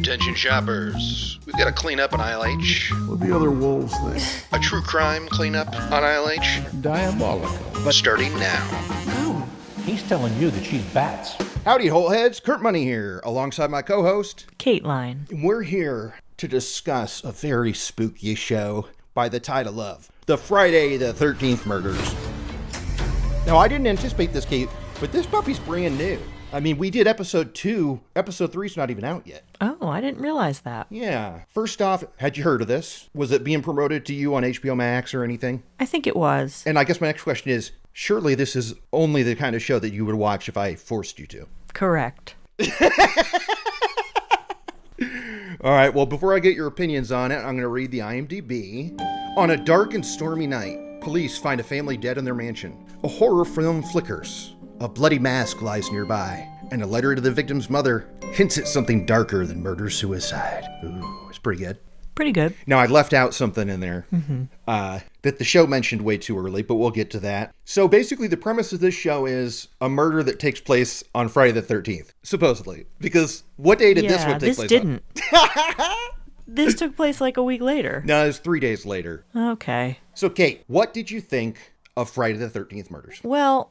Attention shoppers, we've got to clean up on Aisle H. What the other wolves think? A true crime cleanup on Aisle H. Diabolical. But starting now. Oh, he's telling you that she's bats. Howdy, Holtheads. Kurt Money here, alongside my co-host, Kateline. We're here to discuss a very spooky show by the title of The Friday the 13th Murders. Now, I didn't anticipate this, Kate, but this puppy's brand new. I mean, we did episode 2. Episode 3's not even out yet. Oh, I didn't realize that. Yeah. First off, had you heard of this? Was it being promoted to you on HBO Max or anything? I think it was. And I guess my next question is, surely this is only the kind of show that you would watch if I forced you to. Correct. All right, well, before I get your opinions on it, I'm going to read the IMDb. On a dark and stormy night, police find a family dead in their mansion. A horror film flickers. A bloody mask lies nearby, and a letter to the victim's mother hints at something darker than murder-suicide. Ooh, it's pretty good. Pretty good. Now, I left out something in there that the show mentioned way too early, but we'll get to that. So basically, the premise of this show is a murder that takes place on Friday the 13th, supposedly. Because what day did this one take place on? This took place like a week later. No, it was 3 days later. Okay. So, Kate, what did you think of Friday the 13th Murders? Well,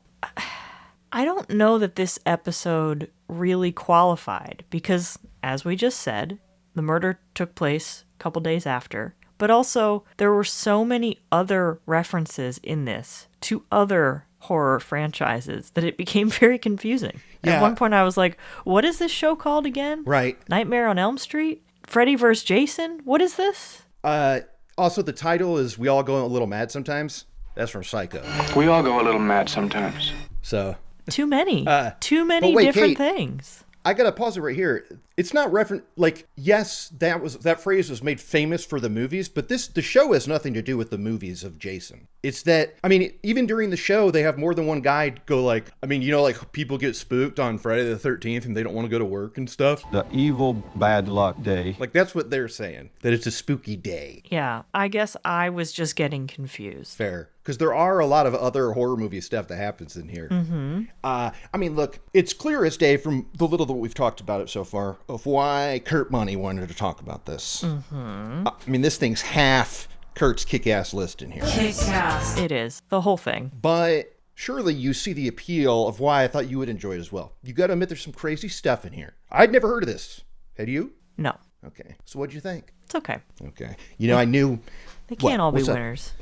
I don't know that this episode really qualified because, as we just said, the murder took place a couple days after. But also, there were so many other references in this to other horror franchises that it became very confusing. Yeah. At one point, I was like, what is this show called again? Right. Nightmare on Elm Street? Freddy vs. Jason? What is this? Also, the title is We All Go a Little Mad Sometimes. That's from Psycho. We all go a little mad sometimes. So... Too many. Too many but wait, different Kate, things. I gotta pause it right here. It's not like, yes, that phrase was made famous for the movies, but the show has nothing to do with the movies of Jason. It's that, I mean, even during the show, they have more than one guy go like, I mean, you know, like people get spooked on Friday the 13th and they don't want to go to work and stuff. The evil bad luck day. Like, that's what they're saying, that it's a spooky day. Yeah, I guess I was just getting confused. Fair. Because there are a lot of other horror movie stuff that happens in here. Mm-hmm. I mean, look, it's clear as day from the little that we've talked about it so far of why Kurt Money wanted to talk about this. Mm-hmm. I mean, this thing's half Kurt's kick-ass list in here. Kick-ass. It is. The whole thing. But surely you see the appeal of why I thought you would enjoy it as well. You got to admit there's some crazy stuff in here. I'd never heard of this. Had you? No. Okay. So what'd you think? It's okay. Okay. You know, I knew... They can't all be winners.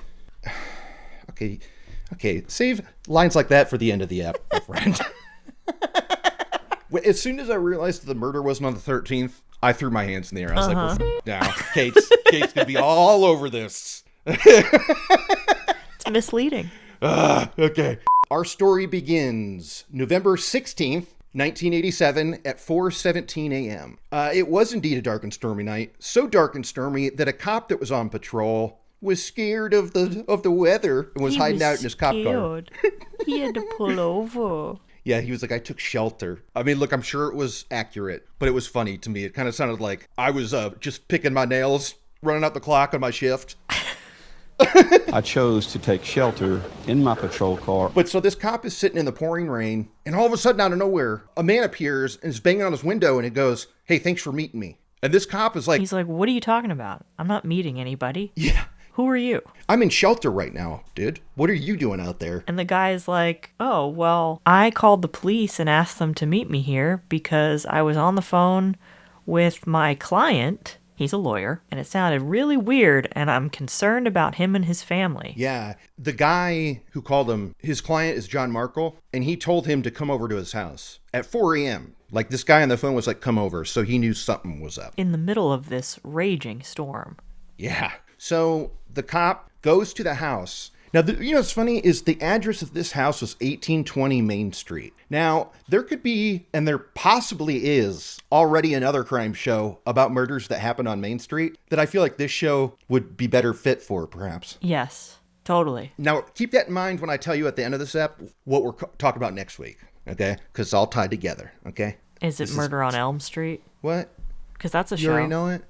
Okay, save lines like that for the end of the app, my friend. As soon as I realized that the murder wasn't on the 13th, I threw my hands in the air. I was like, now, Kate's gonna be all over this. It's misleading. Okay. Our story begins November 16th, 1987 at 4:17 a.m. It was indeed a dark and stormy night. So dark and stormy that a cop that was on patrol was scared of the weather and was hiding out in his cop car. He had to pull over. Yeah, he was like, I took shelter. I mean, look, I'm sure it was accurate, but it was funny to me. It kind of sounded like I was just picking my nails, running out the clock on my shift. I chose to take shelter in my patrol car. But so this cop is sitting in the pouring rain, and all of a sudden, out of nowhere, a man appears and is banging on his window, and it goes, hey, thanks for meeting me. And this cop is like... He's like, what are you talking about? I'm not meeting anybody. Yeah. Who are you? I'm in shelter right now, dude. What are you doing out there? And the guy's like, oh, well, I called the police and asked them to meet me here because I was on the phone with my client. He's a lawyer, and it sounded really weird, and I'm concerned about him and his family. Yeah. The guy who called him, his client is John Markle, and he told him to come over to his house at 4 a.m. Like, this guy on the phone was like, come over, so he knew something was up. In the middle of this raging storm. Yeah. So the cop goes to the house. Now, you know what's funny is the address of this house was 1820 Main Street. Now, there could be, and there possibly is, already another crime show about murders that happen on Main Street that I feel like this show would be better fit for, perhaps. Yes, totally. Now, keep that in mind when I tell you at the end of this ep what we're talking about next week, okay? Because it's all tied together, okay? Is it Murder on Elm Street? What? Because that's a show. You already know it?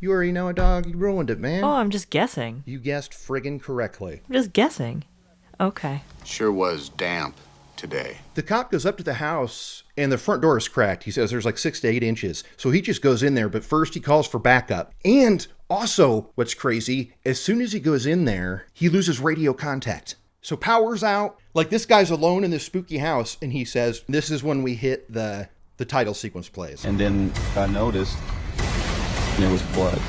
You already know it, dog. You ruined it, man. Oh, I'm just guessing. You guessed friggin' correctly. I'm just guessing. Okay. Sure was damp. today. The cop goes up to the house and the front door is cracked. He says there's like 6 to 8 inches. So he just goes in there, but first he calls for backup. And also, what's crazy, as soon as he goes in there, he loses radio contact. So power's out. Like, this guy's alone in this spooky house, and he says, this is when we hit the title sequence plays. And then I noticed there was blood.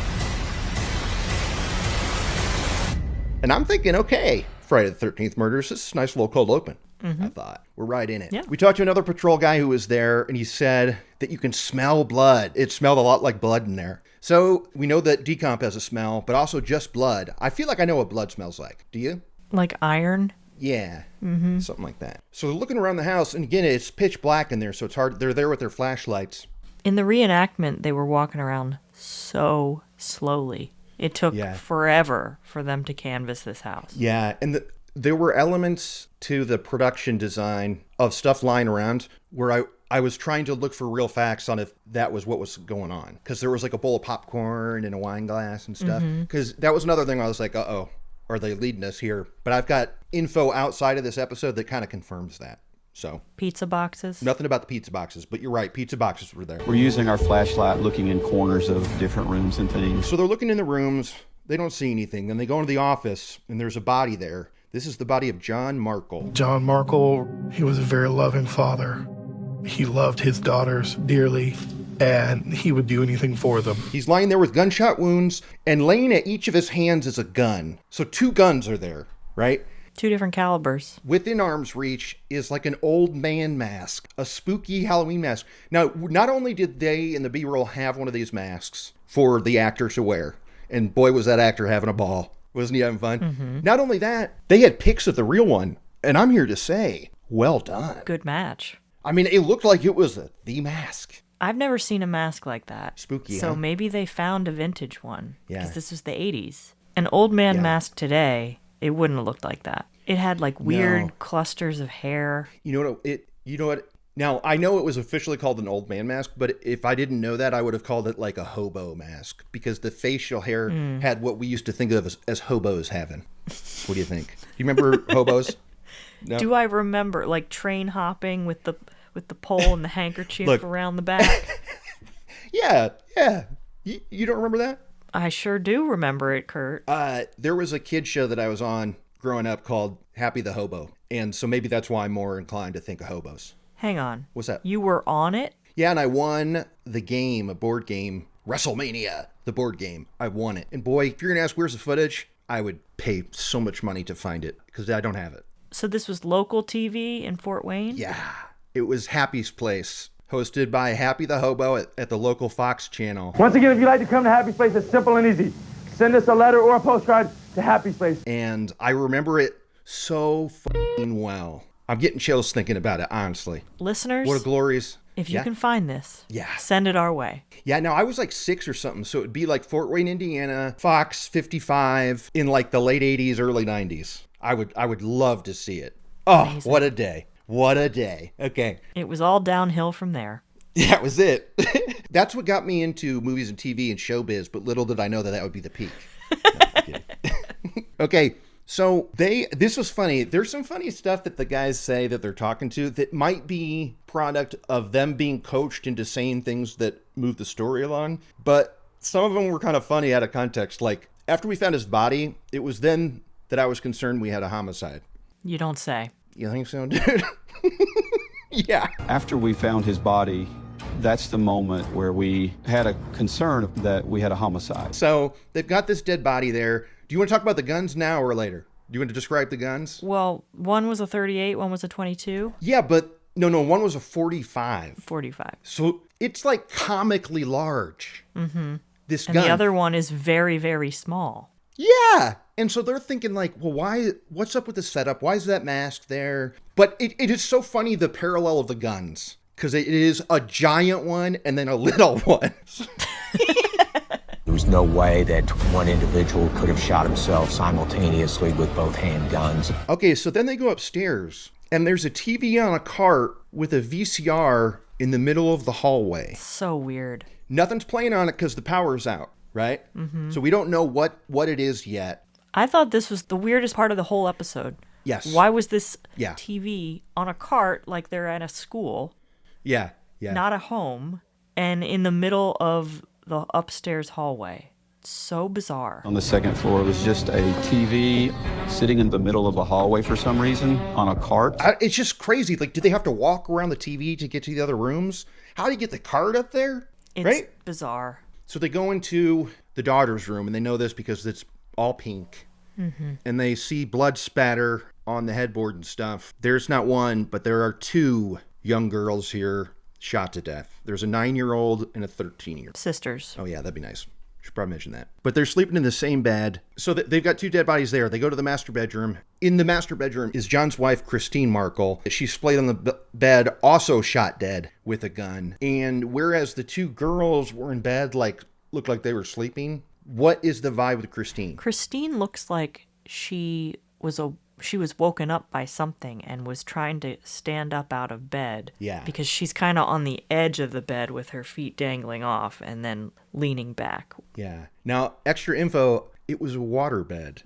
And I'm thinking, okay, Friday the 13th Murders, this is a nice little cold open. I thought. We're right in it. Yeah. We talked to another patrol guy who was there, and he said that you can smell blood. It smelled a lot like blood in there. So we know that decomp has a smell, but also just blood. I feel like I know what blood smells like. Do you? Like iron? Yeah. Something like that. So they're looking around the house, and again, it's pitch black in there, so it's hard. They're there with their flashlights. In the reenactment, they were walking around so slowly. It took forever for them to canvas this house. Yeah, and there were elements to the production design of stuff lying around where I was trying to look for real facts on if that was what was going on. Because there was like a bowl of popcorn and a wine glass and stuff. Because that was another thing I was like, uh-oh, are they leading us here? But I've got info outside of this episode that kind of confirms that. So Pizza boxes? nothing about the pizza boxes, but you're right, pizza boxes were there. We're using our flashlight looking in corners of different rooms and things. So they're looking in the rooms, they don't see anything. Then they go into the office, and there's a body there. This is the body of John Markle. John Markle, he was a very loving father. He loved his daughters dearly, and he would do anything for them. He's lying there with gunshot wounds, and laying at each of his hands is a gun. So 2 guns are there, right? 2 different calibers. Within arm's reach is like an old man mask, a spooky Halloween mask. Now, not only did they in the B-roll have one of these masks for the actor to wear, and boy was that actor having a ball. Wasn't he having fun? Not only that, they had pics of the real one, and I'm here to say, well done. Good match. I mean, it looked like it was the mask. I've never seen a mask like that. Spooky, So huh? maybe they found a vintage one. Yeah. Because this was the 80s. An old man mask today, it wouldn't have looked like that. It had like weird clusters of hair. You know what? Now, I know it was officially called an old man mask, but if I didn't know that, I would have called it like a hobo mask because the facial hair had what we used to think of as hobos having. What do you think? Do you remember hobos? No? Do I remember like train hopping with the pole and the handkerchief around the back? Yeah. You don't remember that? I sure do remember it, Kurt. There was a kid show that I was on growing up called Happy the Hobo, and so maybe that's why I'm more inclined to think of hobos. Hang on. What's that? You were on it? Yeah, and I won the game, a board game, WrestleMania, the board game. I won it. And boy, if you're going to ask where's the footage, I would pay so much money to find it because I don't have it. So this was local TV in Fort Wayne? Yeah. It was Happy's Place, hosted by Happy the Hobo at the local Fox channel. Once again, if you'd like to come to Happy's Place, it's simple and easy. Send us a letter or a postcard to Happy's Place. And I remember it so fucking well. I'm getting chills thinking about it, honestly. Listeners, What a glorious... if you can find this, Yeah. send it our way. Yeah, now I was like 6 or something, so it'd be like Fort Wayne, Indiana, Fox 55 in like the late 80s, early 90s. I would love to see it. Oh, Amazing. what a day. What a day. Okay. It was all downhill from there. That was it. That's what got me into movies and TV and showbiz, but little did I know that would be the peak. No, I'm kidding. Okay. So this was funny. There's some funny stuff that the guys say that they're talking to that might be product of them being coached into saying things that move the story along. But some of them were kind of funny out of context. Like after we found his body, it was then that I was concerned we had a homicide. You don't say. You think so, dude? Yeah. After we found his body, that's the moment where we had a concern that we had a homicide. So they've got this dead body there. Do you want to talk about the guns now or later? Do you want to describe the guns? Well, one was a 38, one was a 22. Yeah, but no, one was a 45. 45. So it's like comically large. Mm-hmm. This And gun. the other one is very, very small. Yeah. And so they're thinking like, well, what's up with the setup? Why is that mask there? But it is so funny, the parallel of the guns. Because it is a giant one and then a little one. There was no way that one individual could have shot himself simultaneously with both handguns. Okay, so then they go upstairs, and there's a TV on a cart with a VCR in the middle of the hallway. So weird. Nothing's playing on it because the power's out, right? Mm-hmm. So we don't know what it is yet. I thought this was the weirdest part of the whole episode. Yes. Why was this Yeah. TV on a cart like they're at a school, Yeah. Yeah. not a home, and in the middle of the upstairs hallway? So bizarre. On the second floor, it was just a TV sitting in the middle of a hallway for some reason on a cart. It's just crazy. Like, did they have to walk around the TV to get to the other rooms? How do you get the cart up there? It's right? bizarre. So they go into the daughter's room, and they know this because it's all pink. Mm-hmm. And they see blood spatter on the headboard and stuff. There's not one, but there are 2 young girls here shot to death. There's a 9-year-old and a 13-year-old. Sisters. Oh, yeah, that'd be nice. Should probably mention that. But they're sleeping in the same bed. So they've got 2 dead bodies there. They go to the master bedroom. In the master bedroom is John's wife, Christine Markle. She's splayed on the bed, also shot dead with a gun. And whereas the 2 girls were in bed, looked like they were sleeping, what is the vibe with Christine? Christine looks like she was woken up by something and was trying to stand up out of bed. Yeah. Because she's kind of on the edge of the bed with her feet dangling off and then leaning back. Yeah. Now, extra info, it was a water bed.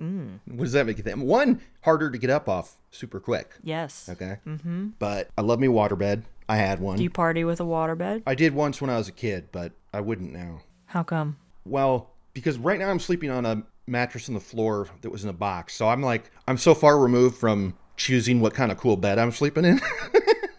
What does that make you think? One, harder to get up off super quick. Yes. Okay. Mm-hmm. But I love me water bed. I had one. Do you party with a waterbed? I did once when I was a kid, but I wouldn't now. How come? Well, because right now I'm sleeping on a mattress on the floor that was in a box. So I'm so far removed from choosing what kind of cool bed I'm sleeping in.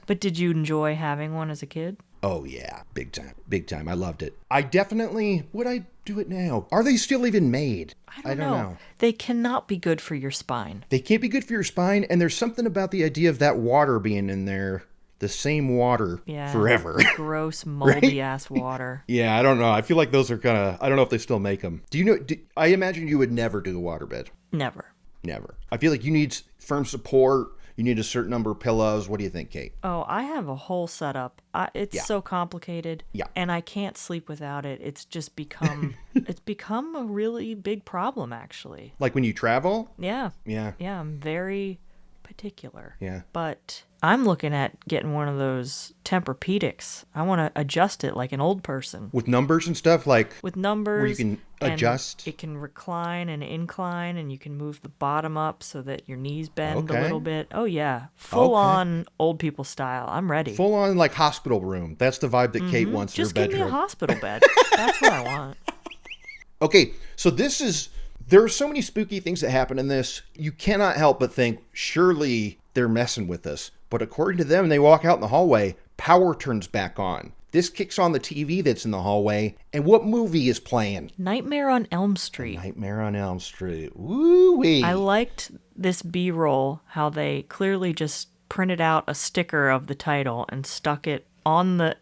But did you enjoy having one as a kid? Oh, yeah. Big time. Big time. I loved it. I definitely... Would I do it now? Are they still even made? I don't know. They cannot be good for your spine. They can't be good for your spine, and there's something about the idea of that water being in there, the same water forever. Gross, moldy-ass water. Yeah, I don't know. I feel like those are kind of... I don't know if they still make them. Do you know... I imagine you would never do a waterbed. Never. Never. I feel like you need firm support. You need a certain number of pillows. What do you think, Kate? Oh, I have a whole setup. It's so complicated. Yeah. And I can't sleep without it. It's just become it's become a really big problem, actually. Like when you travel? Yeah. Yeah. Yeah, I'm very particular. Yeah. But I'm looking at getting one of those Tempur-Pedics. I want to adjust it like an old person. With numbers and stuff, like with numbers where you can adjust. It can recline and incline, and you can move the bottom up so that your knees bend a little bit. Oh yeah, full on old people style. I'm ready. Full on like hospital room. That's the vibe that Kate wants in her bedroom. Just give me a hospital bed. That's what I want. Okay, so there are so many spooky things that happen in this. You cannot help but think, surely they're messing with us. But according to them, they walk out in the hallway, power turns back on. This kicks on the TV that's in the hallway, and what movie is playing? Nightmare on Elm Street. Nightmare on Elm Street. Woo-wee. I liked this B-roll, how they clearly just printed out a sticker of the title and stuck it on the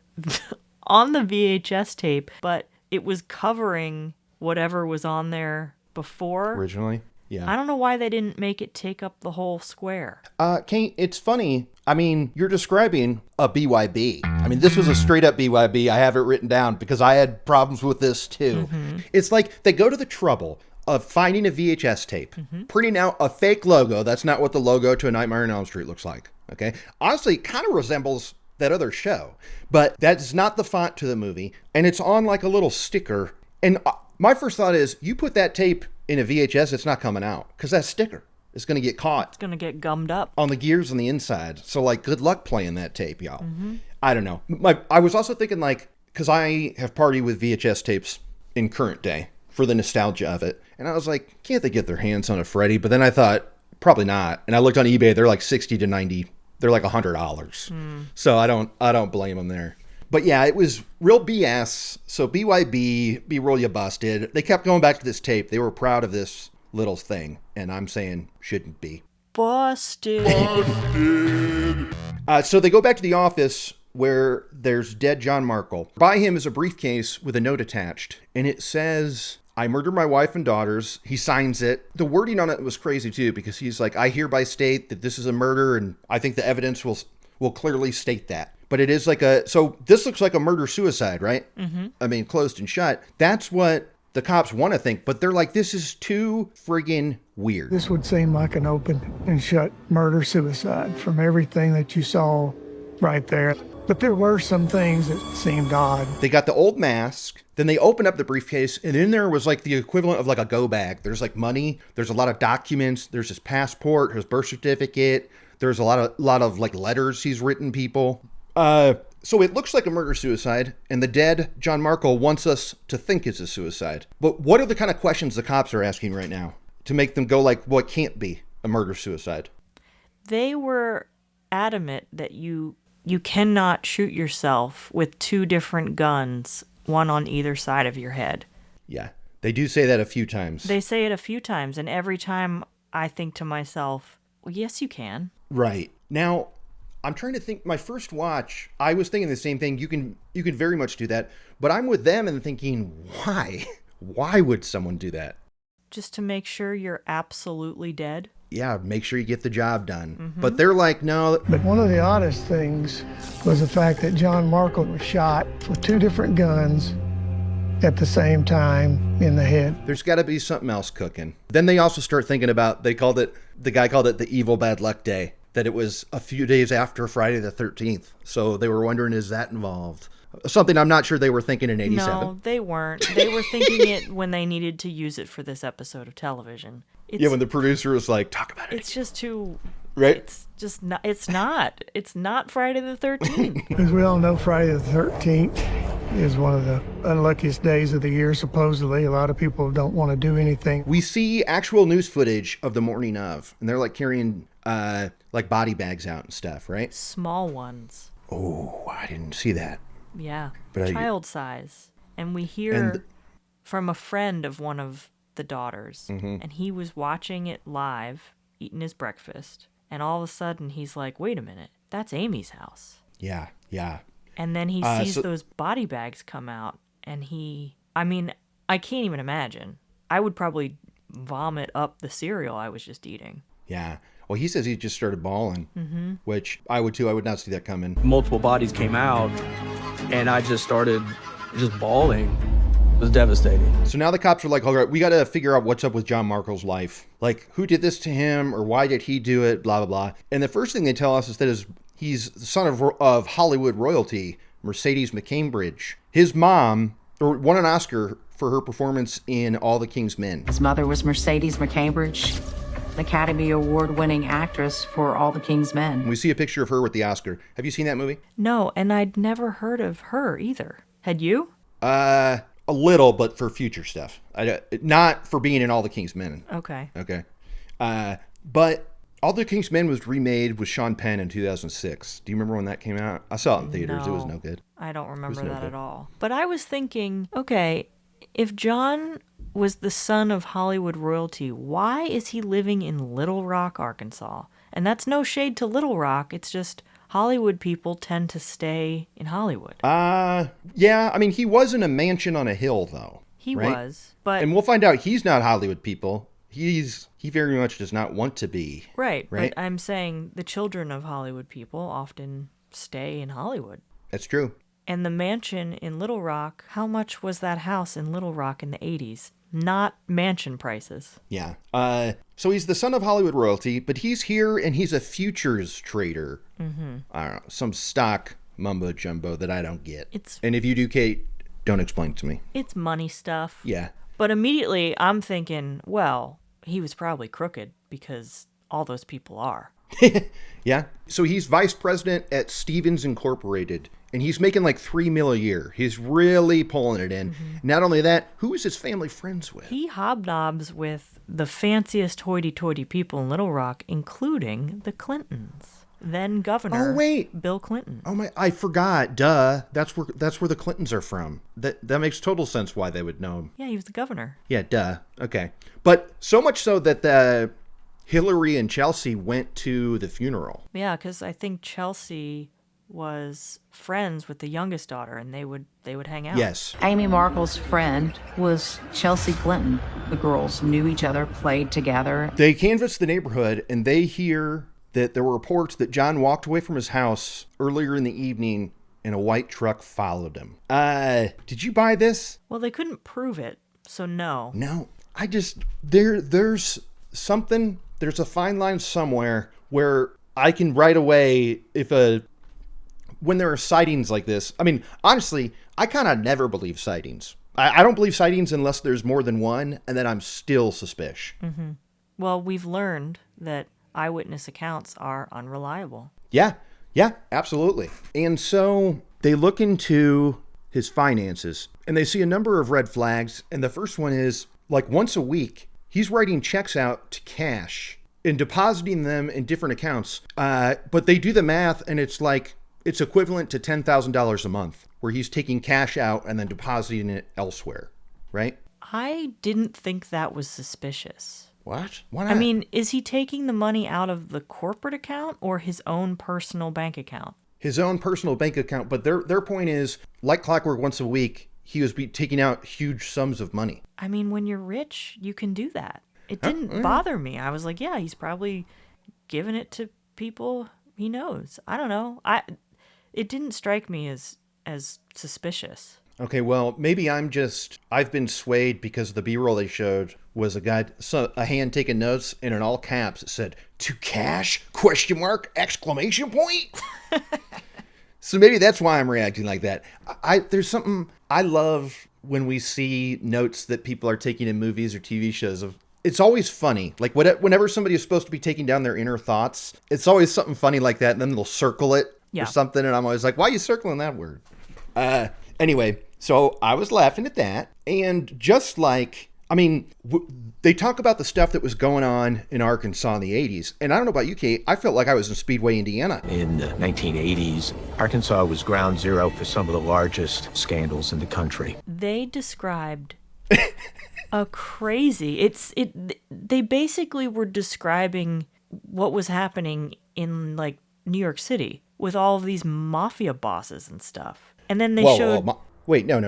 on the VHS tape, but it was covering whatever was on there before. Originally? Yeah. I don't know why they didn't make it take up the whole square. Kate, it's funny. I mean, you're describing a BYB. I mean, this was a straight up BYB. I have it written down because I had problems with this too. Mm-hmm. It's like they go to the trouble of finding a VHS tape, printing out a fake logo. That's not what the logo to A Nightmare on Elm Street looks like. Okay. Honestly, it kind of resembles that other show, but that's not the font to the movie. And it's on like a little sticker. And my first thought is, you put that tape in a VHS, it's not coming out because that sticker is going to get caught. It's going to get gummed up on the gears on the inside. So, like, good luck playing that tape, y'all. I don't know. I was also thinking, like, because I have partied with VHS tapes in current day for the nostalgia of it. And I was like, can't they get their hands on a Freddy? But then I thought, probably not. And I looked on eBay, they're like 60 to 90. They're like $100. So I don't blame them there. But yeah, it was real BS. So BYB, B-roll you busted. They kept going back to this tape. They were proud of this little thing. And I'm saying shouldn't be. Busted. So they go back to the office where there's dead John Markle. By him is a briefcase with a note attached. And it says, I murdered my wife and daughters. He signs it. The wording on it was crazy too, because he's like, I hereby state that this is a murder. And I think the evidence will clearly state that. But it is like so this looks like a murder-suicide, right? Mm-hmm. I mean, closed and shut. That's what the cops want to think, but they're like, this is too friggin' weird. This would seem like an open and shut murder-suicide from everything that you saw right there. But there were some things that seemed odd. They got the old mask, then they opened up the briefcase, and in there was like the equivalent of like a go bag. There's like money, there's a lot of documents, there's his passport, his birth certificate, there's a lot of like letters he's written people. So it looks like a murder-suicide, and the dead, John Markle, wants us to think it's a suicide. But what are the kind of questions the cops are asking right now to make them go like, well, it can't be a murder-suicide? They were adamant that you cannot shoot yourself with two different guns, one on either side of your head. Yeah, they do say that a few times. They say it a few times, and every time I think to myself, well, yes, you can. Right. Now, I'm trying to think, my first watch, I was thinking the same thing. You can very much do that, but I'm with them and thinking, why? Why would someone do that? Just to make sure you're absolutely dead? Yeah, make sure you get the job done. Mm-hmm. But they're like, no. But one of the oddest things was the fact that John Markle was shot with two different guns at the same time in the head. There's got to be something else cooking. Then they also start thinking about, the guy called it the evil bad luck day, that it was a few days after Friday the 13th. So they were wondering, is that involved? Something I'm not sure they were thinking in 87. No, they weren't. They were thinking it when they needed to use it for this episode of television. Yeah, when the producer was like, talk about it. It's just too... Right? It's just not... It's not Friday the 13th. As we all know, Friday the 13th is one of the unluckiest days of the year, supposedly. A lot of people don't want to do anything. We see actual news footage of the morning of, and they're like carrying like body bags out and stuff, right? Small ones. Oh, I didn't see that. Yeah, but child size. And we hear from a friend of one of the daughters, and he was watching it live, eating his breakfast, and all of a sudden he's like, wait a minute, that's Amy's house. Yeah, yeah. And then he sees those body bags come out, and I can't even imagine. I would probably vomit up the cereal I was just eating. Yeah. Well, he says he just started bawling, which I would too. I would not see that coming. Multiple bodies came out, and I just started bawling. It was devastating. So now the cops are like, all right, we got to figure out what's up with John Markle's life. Like, who did this to him, or why did he do it, blah, blah, blah. And the first thing they tell us is that he's the son of Hollywood royalty, Mercedes McCambridge. His mom won an Oscar for her performance in All the King's Men. His mother was Mercedes McCambridge, Academy Award-winning actress for All the King's Men. We see a picture of her with the Oscar. Have you seen that movie? No, and I'd never heard of her either. Had you? A little, but for future stuff. Not for being in All the King's Men. Okay. Okay. But All the King's Men was remade with Sean Penn in 2006. Do you remember when that came out? I saw it in theaters. No, it was no good. I don't remember that at all. But I was thinking, okay, if John was the son of Hollywood royalty, why is he living in Little Rock, Arkansas? And that's no shade to Little Rock. It's just Hollywood people tend to stay in Hollywood. Yeah. I mean, he was in a mansion on a hill, though. He right? was, but... And we'll find out he's not Hollywood people. He very much does not want to be. Right? But I'm saying the children of Hollywood people often stay in Hollywood. That's true. And the mansion in Little Rock, how much was that house in Little Rock in the 80s? Not mansion prices. Yeah. So he's the son of Hollywood royalty, but he's here and he's a futures trader. Mm-hmm. I don't know, some stock mumbo jumbo that I don't get. And if you do, Kate, don't explain it to me. It's money stuff. Yeah. But immediately I'm thinking, well, he was probably crooked because all those people are. Yeah. So he's vice president at Stevens Incorporated, and he's making like $3 million a year. He's really pulling it in. Mm-hmm. Not only that, who is his family friends with? He hobnobs with the fanciest hoity-toity people in Little Rock, including the Clintons. Then Governor Bill Clinton. Oh my! I forgot. Duh. That's where the Clintons are from. That makes total sense why they would know him. Yeah, he was the governor. Yeah. Duh. Okay. But so much so that Hillary and Chelsea went to the funeral. Yeah, because I think Chelsea was friends with the youngest daughter, and they would hang out. Yes. Amy Markle's friend was Chelsea Clinton. The girls knew each other, played together. They canvassed the neighborhood, and they hear that there were reports that John walked away from his house earlier in the evening and a white truck followed him. Did you buy this? Well, they couldn't prove it, so no. No. I just, there's something, there's a fine line somewhere where I can right away, if a when there are sightings like this, I mean, honestly, I kind of never believe sightings. I don't believe sightings unless there's more than one, and then I'm still suspicious. Mm-hmm. Well, we've learned that eyewitness accounts are unreliable. Yeah, absolutely. And so they look into his finances, and they see a number of red flags, and the first one is, like, once a week, he's writing checks out to cash and depositing them in different accounts. But they do the math, and it's like, it's equivalent to $10,000 a month, where he's taking cash out and then depositing it elsewhere, right? I didn't think that was suspicious. What? Why not? I mean, is he taking the money out of the corporate account or his own personal bank account? His own personal bank account, but their point is, like clockwork, once a week, he was taking out huge sums of money. I mean, when you're rich, you can do that. It didn't bother me. I was like, yeah, he's probably giving it to people he knows. I don't know. It didn't strike me as suspicious. Okay, well, maybe I've been swayed because the B-roll they showed was a hand taking notes, and in all caps it said, "To cash? ? !" So maybe that's why I'm reacting like that. There's something I love when we see notes that people are taking in movies or TV shows of. It's always funny. Like whenever somebody is supposed to be taking down their inner thoughts, it's always something funny like that, and then they'll circle it or something, and I'm always like, why are you circling that word? Anyway, so I was laughing at that, and just like, I mean, they talk about the stuff that was going on in Arkansas in the 80s, and I don't know about you, Kate, I felt like I was in Speedway, Indiana. In the 1980s, Arkansas was ground zero for some of the largest scandals in the country. They described a crazy. They basically were describing what was happening in like New York City with all of these mafia bosses and stuff. And then they showed. Wait, no.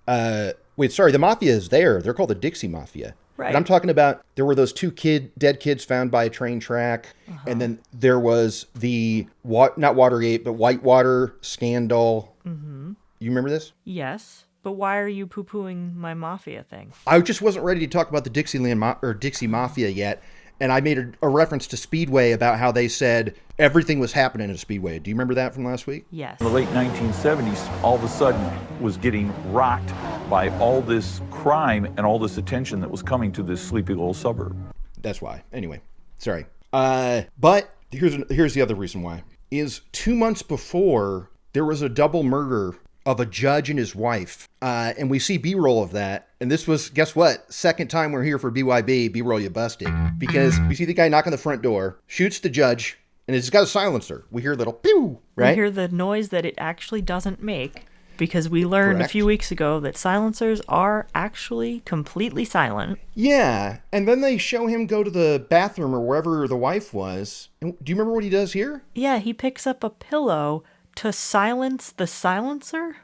Sorry, the mafia is there. They're called the Dixie Mafia. Right. But I'm talking about there were those two dead kids found by a train track, and then there was the not Watergate but Whitewater scandal. Mm-hmm. You remember this? Yes. But why are you poo-pooing my mafia thing? I just wasn't ready to talk about the Dixie Mafia yet, and I made a reference to Speedway about how they said everything was happening at Speedway. Do you remember that from last week? Yes. In the late 1970s, all of a sudden was getting rocked by all this crime and all this attention that was coming to this sleepy little suburb. That's why. Anyway, sorry. But here's the other reason why. Is 2 months before, there was a double murder of a judge and his wife. And we see B-roll of that. And this was, guess what? Second time we're here for BYB, B-roll you busted. Because we see the guy knock on the front door, shoots the judge, and it's got a silencer. We hear a little pew, right? We hear the noise that it actually doesn't make. Because we learned a few weeks ago that silencers are actually completely silent. Yeah. And then they show him go to the bathroom or wherever the wife was. And do you remember what he does here? Yeah, he picks up a pillow to silence the silencer?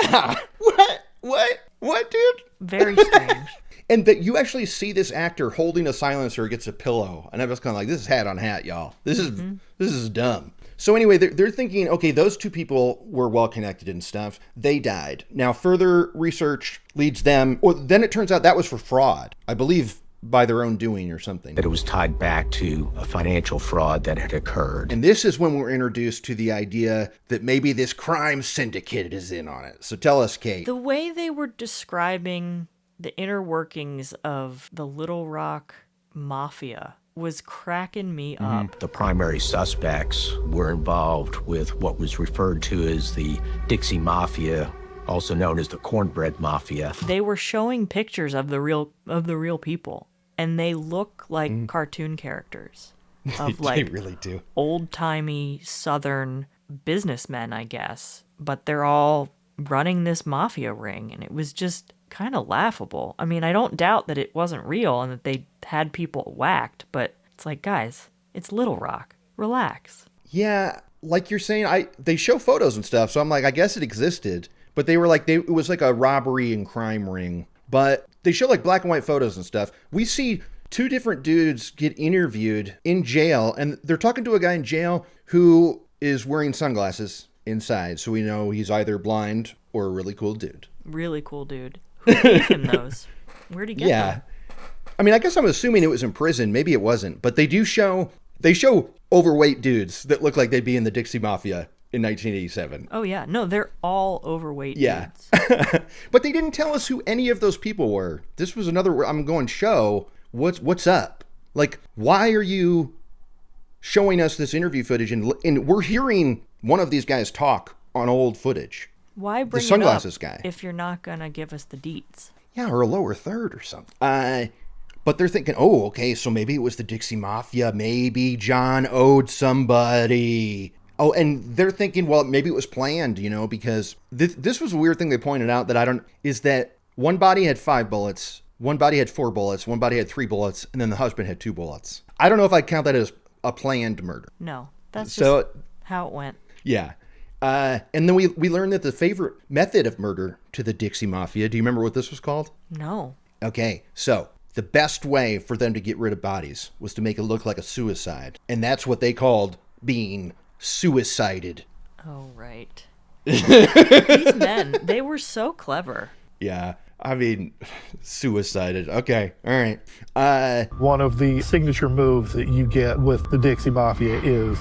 Yeah. What, dude? Very strange. And that you actually see this actor holding a silencer against a pillow. And I was kind of like, this is hat on hat, y'all. This is dumb. So anyway, they're thinking, okay, those two people were well connected and stuff. They died. Now, further research leads them, or then it turns out that was for fraud. I believe by their own doing or something. That it was tied back to a financial fraud that had occurred. And this is when we're introduced to the idea that maybe this crime syndicate is in on it. So tell us, Kate. The way they were describing the inner workings of the Little Rock Mafia was cracking me up. The primary suspects were involved with what was referred to as the Dixie Mafia, also known as the Cornbread Mafia. They were showing pictures of the real people, and they look like cartoon characters of like they really do. Old-timey Southern businessmen, I guess. But they're all running this mafia ring, and it was just kind of laughable. I mean, I don't doubt that it wasn't real and that they had people whacked, but it's like, guys, it's Little Rock. Relax. Yeah, like you're saying, they show photos and stuff, so I'm like, I guess it existed. But they were like, it was like a robbery and crime ring. But they show like black and white photos and stuff. We see two different dudes get interviewed in jail, and they're talking to a guy in jail who is wearing sunglasses inside. So we know he's either blind or a really cool dude. Really cool dude. Who gave him those? Where'd he get them? I mean, I guess I'm assuming it was in prison. Maybe it wasn't. But they show overweight dudes that look like they'd be in the Dixie Mafia. in 1987. Oh, yeah. No, they're all overweight Yeah. dudes. But they didn't tell us who any of those people were. This was another, I'm going, show, what's up? Like, why are you showing us this interview footage and we're hearing one of these guys talk on old footage? Why bring the sunglasses it up guy if you're not going to give us the deets? Yeah, or a lower third or something. But they're thinking, oh, okay, so maybe it was the Dixie Mafia. Maybe John owed somebody. Oh, and they're thinking, well, maybe it was planned, because this was a weird thing they pointed out is that one body had 5 bullets, one body had 4 bullets, one body had 3 bullets, and then the husband had 2 bullets. I don't know if I'd count that as a planned murder. No, that's just how it went. Yeah. And then we learned that the favorite method of murder to the Dixie Mafia, do you remember what this was called? No. Okay, so the best way for them to get rid of bodies was to make it look like a suicide. And that's what they called being suicided. Oh, right. These men, they were so clever. Yeah, I mean, suicided. Okay, all right. One of the signature moves that you get with the Dixie Mafia is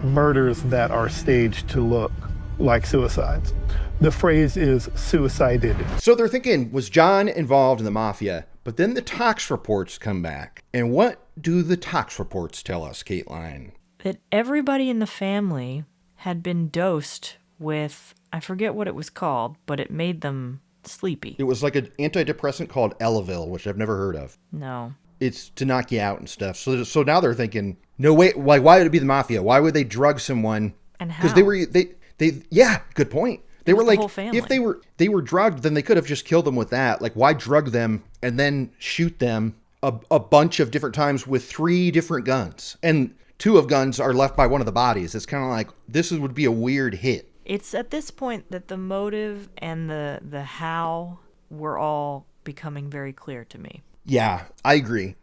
murders that are staged to look like suicides. The phrase is suicided. So they're thinking, was John involved in the mafia? But then the tox reports come back. And what do the tox reports tell us, Kateline? That everybody in the family had been dosed with, I forget what it was called, but it made them sleepy. It was like an antidepressant called Elavil, which I've never heard of. No. It's to knock you out and stuff. So now they're thinking, no way, why would it be the mafia? Why would they drug someone? And how? Because they yeah, good point. They were the like, whole family. if they were drugged, then they could have just killed them with that. Like, why drug them and then shoot them a bunch of different times with 3 different guns? And 2 of guns are left by one of the bodies. It's kind of like, would be a weird hit. It's at this point that the motive and the how were all becoming very clear to me. Yeah, I agree.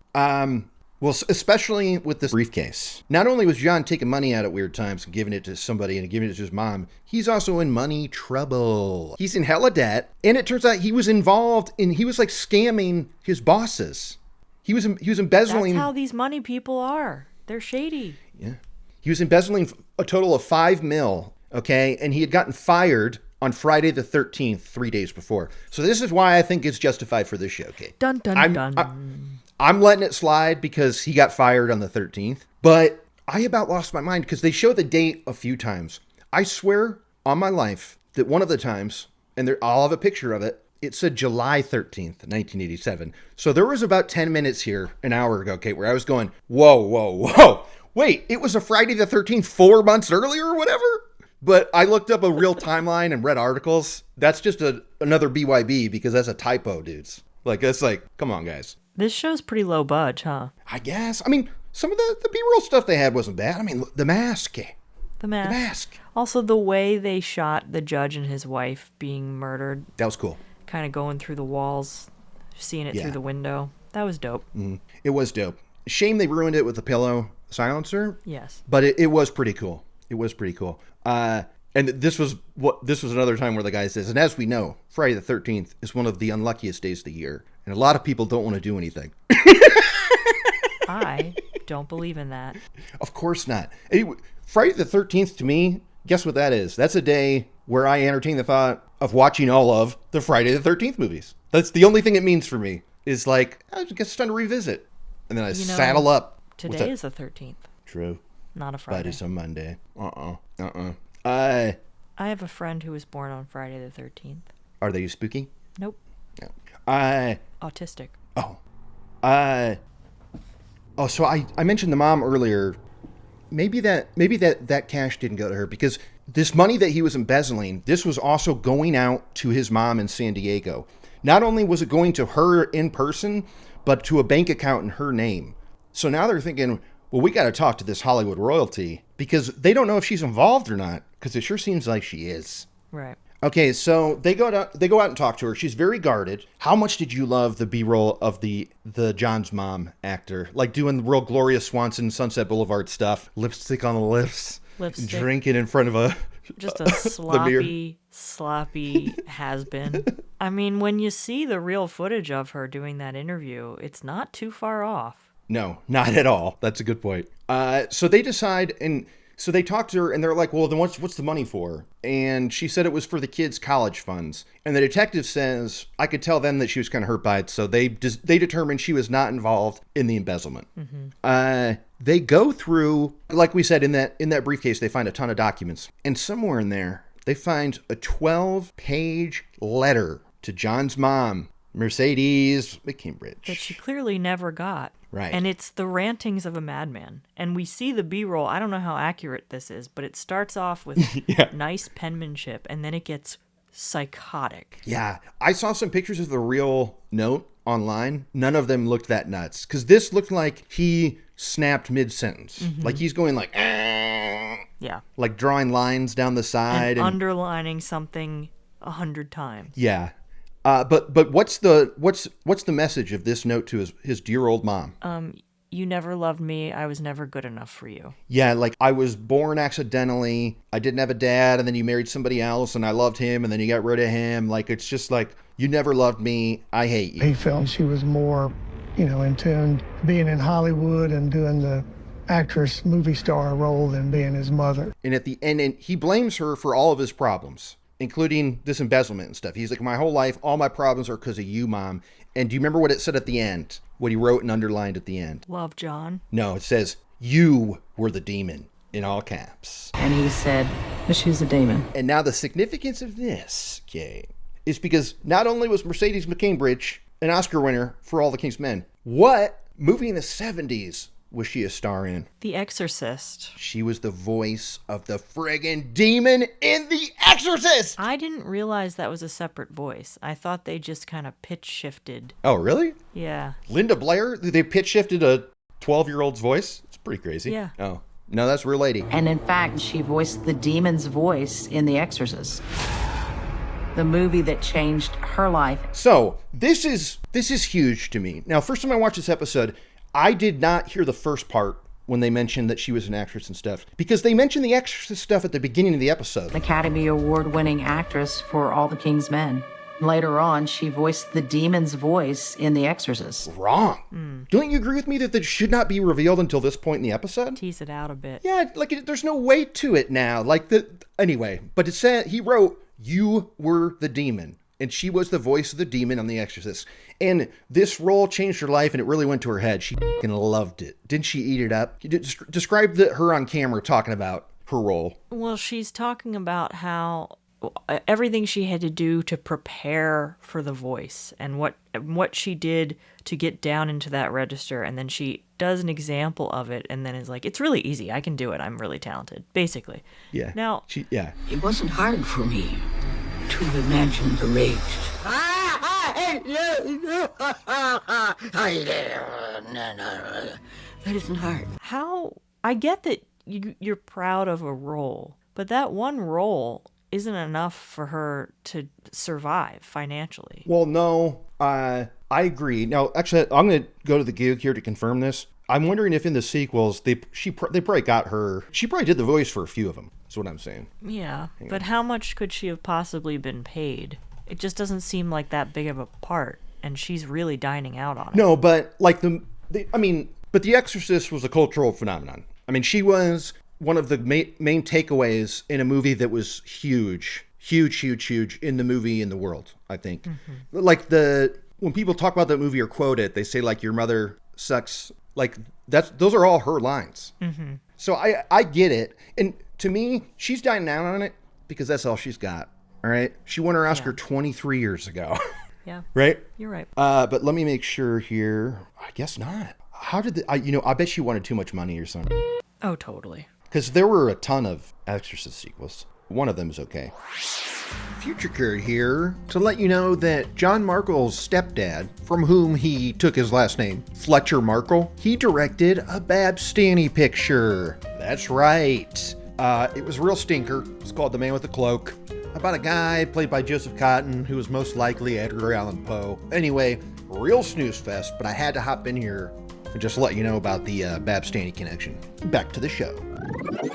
Well, especially with this briefcase. Not only was John taking money out at weird times and giving it to somebody and giving it to his mom, he's also in money trouble. He's in hella debt, and it turns out he was involved he was like scamming his bosses. He was embezzling. That's how these money people are. They're shady. Yeah. He was embezzling a total of $5 million, okay? And he had gotten fired on Friday the 13th, 3 days before. So this is why I think it's justified for this show, okay? Dun, dun, dun. I'm letting it slide because he got fired on the 13th. But I about lost my mind because they show the date a few times. I swear on my life that one of the times, and I'll have a picture of it, it said July 13th, 1987. So there was about 10 minutes here, an hour ago, Kate, where I was going, whoa. Wait, it was a Friday the 13th 4 months earlier or whatever? But I looked up a real timeline and read articles. That's just another BYB because that's a typo, dudes. Like, that's like, come on, guys. This show's pretty low budge, huh? I guess. I mean, some of the B-roll stuff they had wasn't bad. I mean, the mask. The mask. Also, the way they shot the judge and his wife being murdered. That was cool. Kind of going through the walls, seeing it through the window. That was dope. It was dope. Shame they ruined it with the pillow silencer. Yes. But it was pretty cool. It was pretty cool. And this was another time where the guy says, and as we know, Friday the 13th is one of the unluckiest days of the year. And a lot of people don't want to do anything. I don't believe in that. Of course not. Friday the 13th to me, guess what that is? That's a day where I entertain the thought of watching all of the Friday the 13th movies. That's the only thing it means for me, is like, I guess it's time to revisit. And then I saddle up. Today is the 13th. True. Not a Friday. But it's a Monday. I have a friend who was born on Friday the 13th. Are they spooky? Nope. No. Autistic. So I mentioned the mom earlier. Maybe that cash didn't go to her because this money that he was embezzling, this was also going out to his mom in San Diego. Not only was it going to her in person, but to a bank account in her name. So now they're thinking, well, we got to talk to this Hollywood royalty because they don't know if she's involved or not, because it sure seems like she is. Right. Okay, so they go out and talk to her. She's very guarded. How much did you love the B-roll of the John's mom actor? Like doing the real Gloria Swanson Sunset Boulevard stuff, lipstick on the lips, drinking in front of just a sloppy has-been. I mean, when you see the real footage of her doing that interview, it's not too far off. No, not at all. That's a good point. So they decide, and So they talked to her and they're like, well, then what's the money for? And she said it was for the kids' college funds. And the detective says, I could tell then that she was kind of hurt by it. So they determined she was not involved in the embezzlement. They go through, like we said, in that briefcase, they find a ton of documents. And somewhere in there, they find a 12-page letter to John's mom, Mercedes McKimbridge. That she clearly never got. Right. And it's the rantings of a madman. And we see the B-roll. I don't know how accurate this is, but it starts off with nice penmanship, and then it gets psychotic. Yeah. I saw some pictures of the real note online. None of them looked that nuts. Because this looked like he snapped mid-sentence. Like he's going like, yeah, like drawing lines down the side. And underlining something 100 times. Yeah. But what's the message of this note to his dear old mom? You never loved me. I was never good enough for you. Yeah, like I was born accidentally. I didn't have a dad, and then you married somebody else, and I loved him, and then you got rid of him. Like it's just like you never loved me. I hate you. He felt she was more, in tune being in Hollywood and doing the actress movie star role than being his mother. And at the end, and he blames her for all of his problems, including this embezzlement and stuff. He's like, my whole life, all my problems are because of you, Mom. And do you remember what it said at the end? What he wrote and underlined at the end? Love, John. No, it says, you were the demon, in all caps. And he said, but she's a demon. And now the significance of this, okay, is because not only was Mercedes McKimbridge an Oscar winner for All the King's Men, what movie in the 70s was she a star in? The Exorcist. She was the voice of the friggin' demon in The Exorcist! I didn't realize that was a separate voice. I thought they just kind of pitch shifted. Oh, really? Yeah. Linda Blair? They pitch shifted a 12-year-old's voice? It's pretty crazy. Yeah. Oh. No, that's a real lady. And in fact, she voiced the demon's voice in The Exorcist, the movie that changed her life. So, this is huge to me. Now, first time I watched this episode, I did not hear the first part when they mentioned that she was an actress and stuff, because they mentioned the Exorcist stuff at the beginning of the episode. Academy Award-winning actress for All the King's Men. Later on, she voiced the demon's voice in The Exorcist. Wrong. Don't you agree with me that this should not be revealed until this point in the episode? Tease it out a bit. Yeah, like there's no weight to it now. Anyway, but it said, he wrote, you were the demon. And she was the voice of the demon on The Exorcist. And this role changed her life, and it really went to her head. She fucking loved it. Didn't she eat it up? Describe her on camera talking about her role. Well, she's talking about how everything she had to do to prepare for the voice and what she did to get down into that register. And then she does an example of it and then is like, it's really easy. I can do it. I'm really talented, basically. Yeah. Now, it wasn't hard for me to imagine the rage. That isn't hard. I get that you're proud of a role, but that one role isn't enough for her to survive financially. Well, no, I agree. Now, actually, I'm going to go to the gig here to confirm this. I'm wondering if in the sequels, they probably got her. She probably did the voice for a few of them. That's what I'm saying. Yeah, but how much could she have possibly been paid? It just doesn't seem like that big of a part, and she's really dining out on it. No, but like but The Exorcist was a cultural phenomenon. I mean, she was one of the main takeaways in a movie that was huge in the movie in the world, I think. Mm-hmm. Like when people talk about that movie or quote it, they say like, your mother sucks. Like those are all her lines. Mm-hmm. So I get it. And to me, she's dining down on it because that's all she's got. All right. She won her Oscar 23 years ago. Yeah. Right? You're right. But let me make sure here. I guess not. How did I bet she wanted too much money or something. Oh, totally. Because there were a ton of Exorcist sequels. One of them is okay. Future Kurt here to let you know that John Markle's stepdad, from whom he took his last name, Fletcher Markle, he directed a Babstani picture. That's right. It was a real stinker. It's called The Man with the Cloak. About a guy played by Joseph Cotton, who was most likely Edgar Allan Poe. Anyway, real snooze fest, but I had to hop in here and just let you know about the Babstani connection. Back to the show.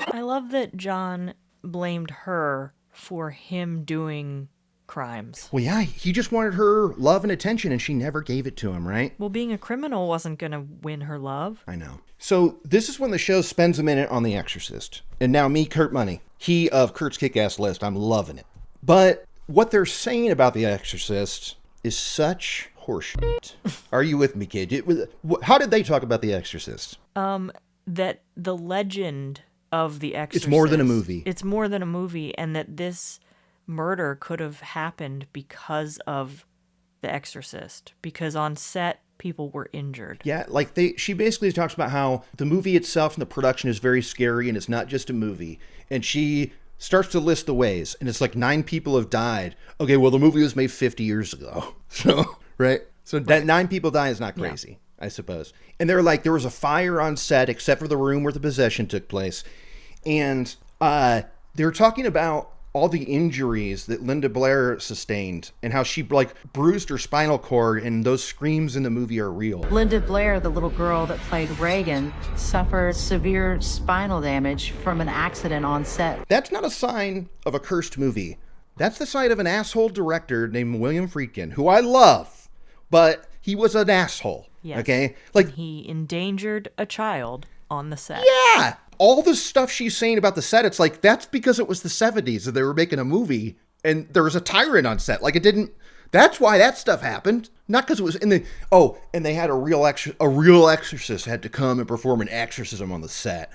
I love that John blamed her for him doing crimes. Well, yeah, he just wanted her love and attention, and she never gave it to him, right? Well, being a criminal wasn't going to win her love. I know. So this is when the show spends a minute on The Exorcist. And now me, Kurt Money, he of Kurt's Kick-Ass List, I'm loving it. But what they're saying about The Exorcist is such horseshit. Are you with me, kid? How did they talk about The Exorcist? That the legend of The Exorcist... It's more than a movie. It's more than a movie, and that this murder could have happened because of The Exorcist. Because on set, people were injured. Yeah, like she basically talks about how the movie itself and the production is very scary, and it's not just a movie. And she starts to list the ways, and it's like 9 people have died. Okay, well, the movie was made 50 years ago. So, right? So that 9 people die is not crazy, I suppose. And they're like, there was a fire on set, except for the room where the possession took place. And they were talking about all the injuries that Linda Blair sustained and how she like bruised her spinal cord, and those screams in the movie are real. Linda Blair, the little girl that played Reagan, suffered severe spinal damage from an accident on set. That's not a sign of a cursed movie. That's the sign of an asshole director named William Friedkin, who I love, but he was an asshole. Yes. Okay? Like, he endangered a child on the set. Yeah! All the stuff she's saying about the set, it's like, that's because it was the 70s and they were making a movie and there was a tyrant on set. Like, it didn't... That's why that stuff happened. Not because it was in the... Oh, and they had a real exorcist had to come and perform an exorcism on the set.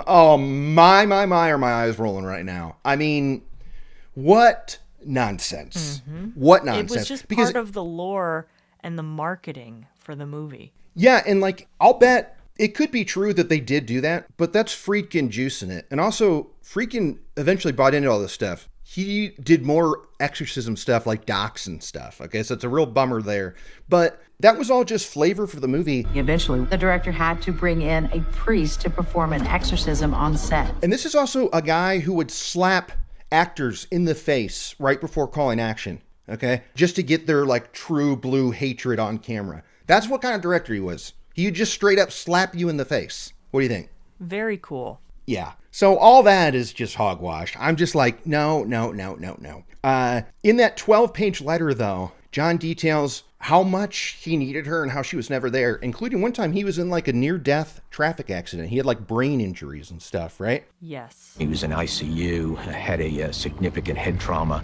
Oh, my, are my eyes rolling right now. I mean, what nonsense. Mm-hmm. What nonsense. It was just part of the lore and the marketing for the movie. Yeah, and like, I'll bet it could be true that they did do that, but that's Friedkin juicing it. And also, Friedkin eventually bought into all this stuff. He did more exorcism stuff like docs and stuff. Okay, so it's a real bummer there. But that was all just flavor for the movie. Eventually, the director had to bring in a priest to perform an exorcism on set. And this is also a guy who would slap actors in the face right before calling action. Okay, just to get their like true blue hatred on camera. That's what kind of director he was. He'd just straight up slap you in the face. What do you think? Very cool. Yeah. So all that is just hogwash. I'm just like, no. In that 12-page letter, though, John details how much he needed her and how she was never there, including one time he was in like a near-death traffic accident. He had like brain injuries and stuff, right? Yes. He was in ICU, had a significant head trauma,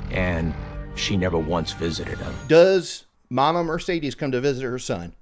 and she never once visited him. Does Mama Mercedes come to visit her son?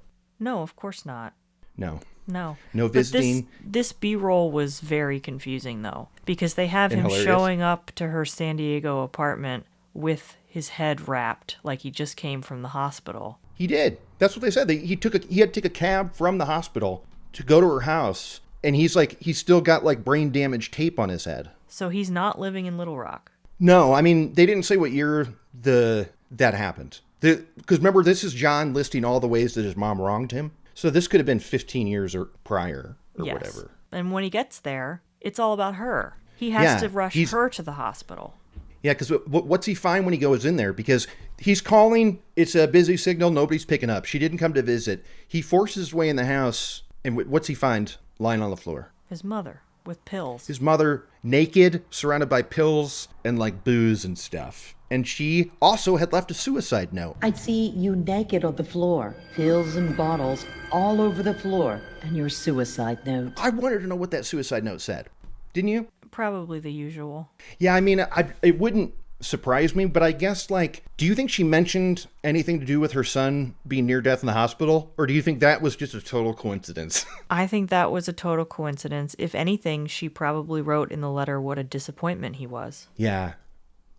No, of course not. No. No visiting. This B-roll was very confusing, though, because they have him showing up to her San Diego apartment with his head wrapped like he just came from the hospital. He did. That's what they said. He had to take a cab from the hospital to go to her house, and he's still got like brain damage tape on his head. So he's not living in Little Rock. No, I mean, they didn't say what year that happened. Because remember, this is John listing all the ways that his mom wronged him. So this could have been 15 years or prior or whatever. And when he gets there, it's all about her. He has to rush her to the hospital. Yeah, because what's he find when he goes in there? Because he's calling, it's a busy signal, nobody's picking up. She didn't come to visit. He forces his way in the house, and what's he find lying on the floor? His mother, with pills. His mother, naked, surrounded by pills and like booze and stuff. And she also had left a suicide note. I'd see you naked on the floor, pills and bottles all over the floor, and your suicide note. I wanted to know what that suicide note said. Didn't you? Probably the usual. Yeah, I mean, it wouldn't surprise me, but I guess, like, do you think she mentioned anything to do with her son being near death in the hospital? Or do you think that was just a total coincidence? I think that was a total coincidence. If anything, she probably wrote in the letter what a disappointment he was. Yeah.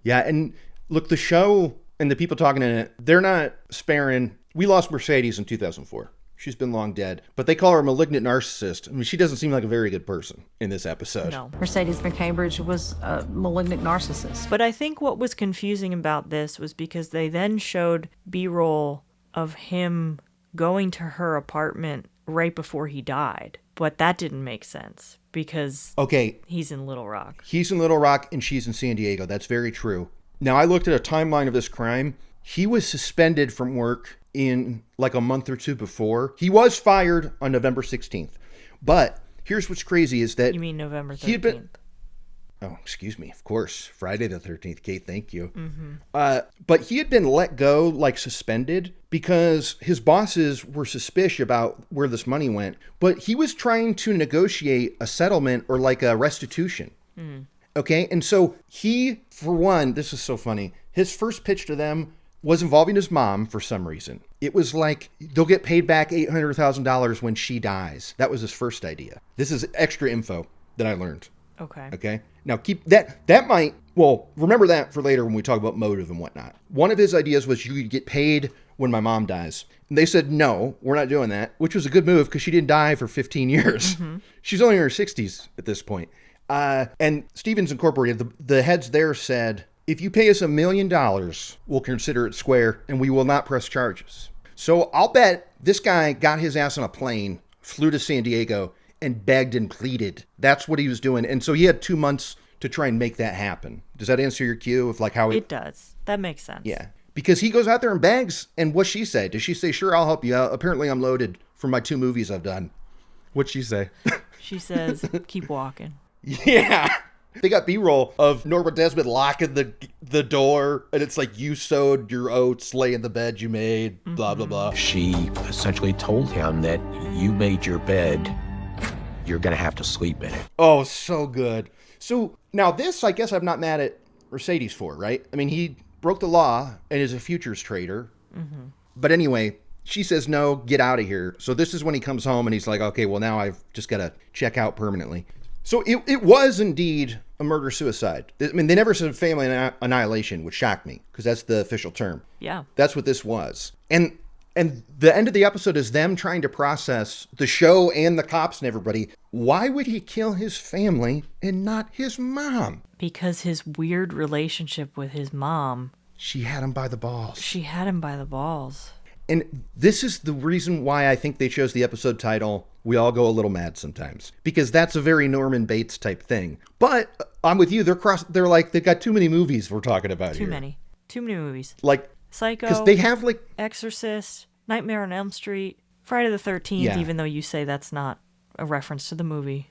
Yeah, and look, the show and the people talking in it, they're not sparing. We lost Mercedes in 2004. She's been long dead. But they call her a malignant narcissist. I mean, she doesn't seem like a very good person in this episode. No. Mercedes McCambridge was a malignant narcissist. But I think what was confusing about this was because they then showed B-roll of him going to her apartment right before he died. But that didn't make sense because he's in Little Rock. He's in Little Rock and she's in San Diego. That's very true. Now, I looked at a timeline of this crime. He was suspended from work in like a month or two before. He was fired on November 16th. But here's what's crazy is that... You mean November 13th? Oh, excuse me. Of course. Friday the 13th, Kate. Thank you. But he had been let go, like suspended, because his bosses were suspicious about where this money went. But he was trying to negotiate a settlement or like a restitution. Okay. And so he, for one, this is so funny. His first pitch to them was involving his mom for some reason. It was like, they'll get paid back $800,000 when she dies. That was his first idea. This is extra info that I learned. Okay. Now keep that might, well, remember that for later when we talk about motive and whatnot. One of his ideas was you could get paid when my mom dies. And they said, no, we're not doing that, which was a good move because she didn't die for 15 years. She's only in her 60s at this point. And Stevens Incorporated, the heads there said, if you pay us $1 million, we'll consider it square and we will not press charges. So I'll bet this guy got his ass on a plane, flew to San Diego, and begged and pleaded. That's what he was doing. And so he had 2 months to try and make that happen. Does that answer your cue of like how It does. That makes sense. Yeah. Because he goes out there and begs. And what'd she say? Does she say, sure, I'll help you out? Apparently I'm loaded from my 2 movies I've done. What'd she say? She says, keep walking. Yeah. They got B-roll of Norma Desmond locking the door, and it's like, you sowed your oats, lay in the bed you made, blah, blah, blah. She essentially told him that you made your bed, you're going to have to sleep in it. Oh, so good. So now this, I guess I'm not mad at Mercedes for, right? I mean, he broke the law and is a futures trader. But anyway, she says, no, get out of here. So this is when he comes home and he's like, okay, well, now I've just got to check out permanently. So it was indeed a murder-suicide. I mean, they never said family annihilation, which shocked me, because that's the official term. Yeah. That's what this was. And the end of the episode is them trying to process the show and the cops and everybody. Why would he kill his family and not his mom? Because his weird relationship with his mom. She had him by the balls. And this is the reason why I think they chose the episode title, We All Go a Little Mad Sometimes. Because that's a very Norman Bates type thing. But I'm with you. They're like, they've got too many movies we're talking about here. Too many movies. Like, Psycho. Because they have like Exorcist, Nightmare on Elm Street, Friday the 13th, even though you say that's not a reference to the movie.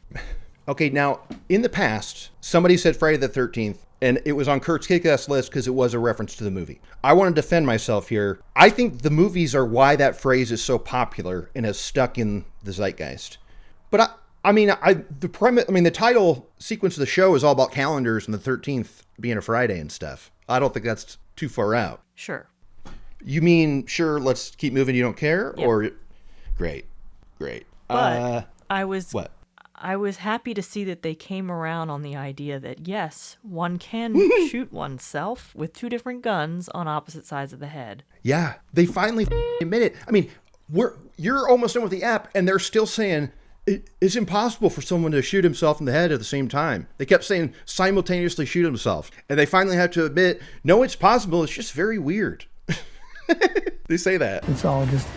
Okay, now, in the past, somebody said Friday the 13th, and it was on Kurt's Kick-Ass list because it was a reference to the movie. I want to defend myself here. I think the movies are why that phrase is so popular and has stuck in the zeitgeist. But the title sequence of the show is all about calendars and the 13th being a Friday and stuff. I don't think that's too far out. Sure. You mean, sure, let's keep moving, you don't care? Yep. Or, great. But I was... What? I was happy to see that they came around on the idea that, yes, one can shoot oneself with 2 different guns on opposite sides of the head. Yeah, they finally admit it. I mean, you're almost done with the app, and they're still saying it's impossible for someone to shoot himself in the head at the same time. They kept saying simultaneously shoot himself. And they finally have to admit, no, it's possible. It's just very weird. They say that. It's all just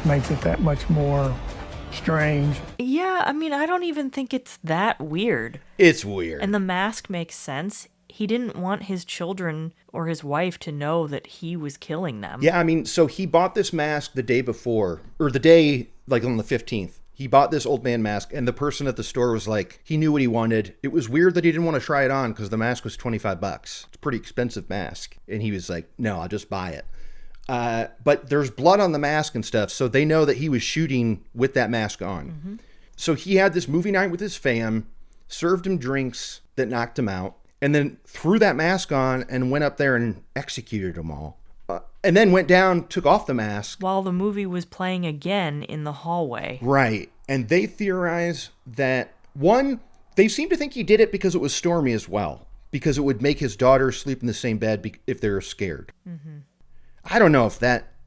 makes it that much more strange. Yeah, I mean, I don't even think it's that weird. It's weird. And the mask makes sense. He didn't want his children or his wife to know that he was killing them. Yeah, I mean, so he bought this mask the day before, or the day, like on the 15th. He bought this old man mask, and the person at the store was like, he knew what he wanted. It was weird that he didn't want to try it on because the mask was $25. It's a pretty expensive mask. And he was like, no, I'll just buy it. But there's blood on the mask and stuff, so they know that he was shooting with that mask on. So he had this movie night with his fam, served him drinks that knocked him out, and then threw that mask on and went up there and executed them all. And then went down, took off the mask. While the movie was playing again in the hallway. Right. And they theorize that, one, they seem to think he did it because it was stormy as well, because it would make his daughter sleep in the same bed if they're scared. I don't know if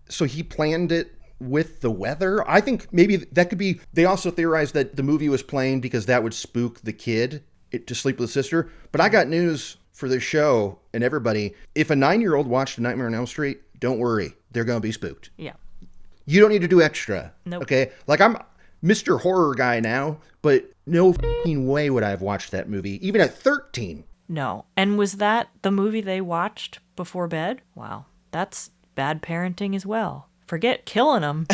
so he planned it with the weather. I think maybe that could be, they also theorized that the movie was playing because that would spook the kid to sleep with his sister. But I got news for this show and everybody. If a 9-year-old watched A Nightmare on Elm Street, don't worry. They're going to be spooked. Yeah. You don't need to do extra. Nope. Okay? Like, I'm Mr. Horror guy now, but no f***ing way would I have watched that movie, even at 13. No. And was that the movie they watched before bed? Wow. That's bad parenting as well. Forget killing them.